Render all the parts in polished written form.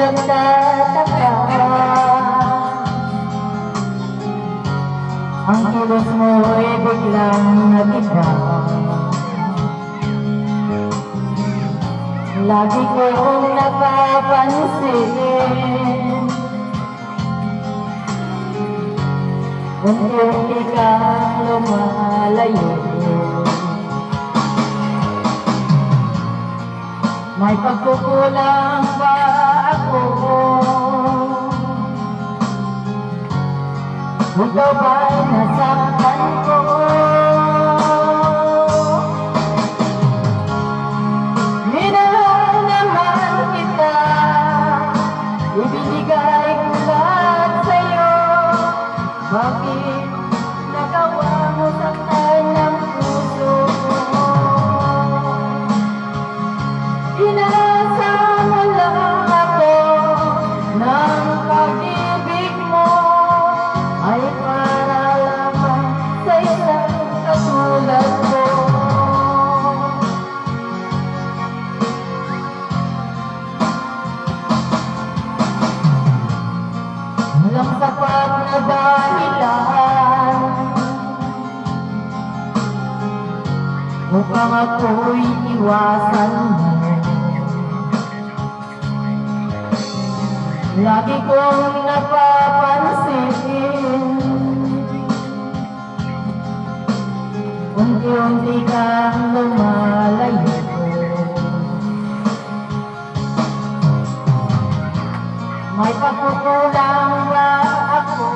nagtataka ang kilos mo ay biglang nag-iba. Lagi kong napapansin unti-unti kang lumalayo. May pagkukulang ba ako? Ikaw ba'y nasaktan ko? Minahal naman kita, ibinigay ko lahat sa'yo. Bakit nagawa mo saktan ng puso ko? Inasa mo lang ako ng pag-ibig mo ay para lamang sa isang katulad ko. Walang sapat na dahilan upang ako'y iwasan mo. Lagi kong napapansin unti-unti kang lumalayo. May pagkukulang ba ako?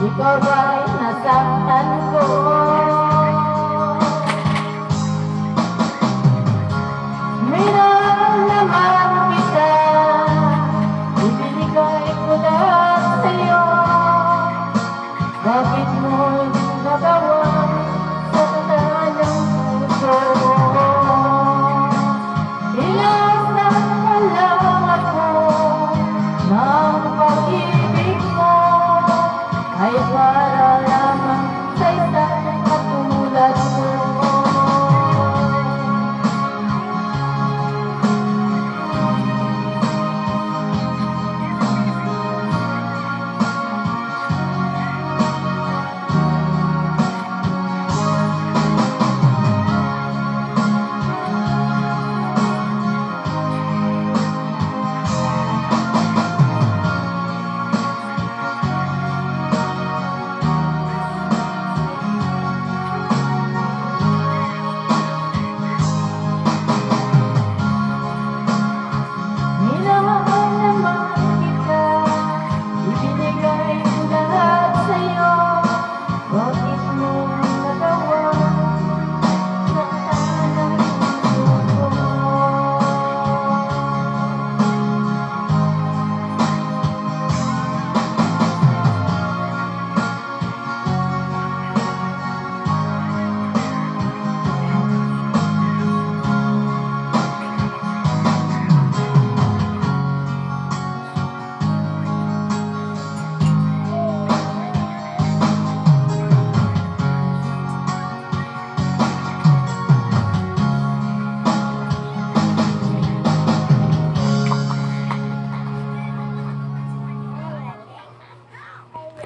Ikaw ba'y nasaktan ko? Minahal naman kita, ibinigay ko lahat sa'yo. Bakit mo nagawa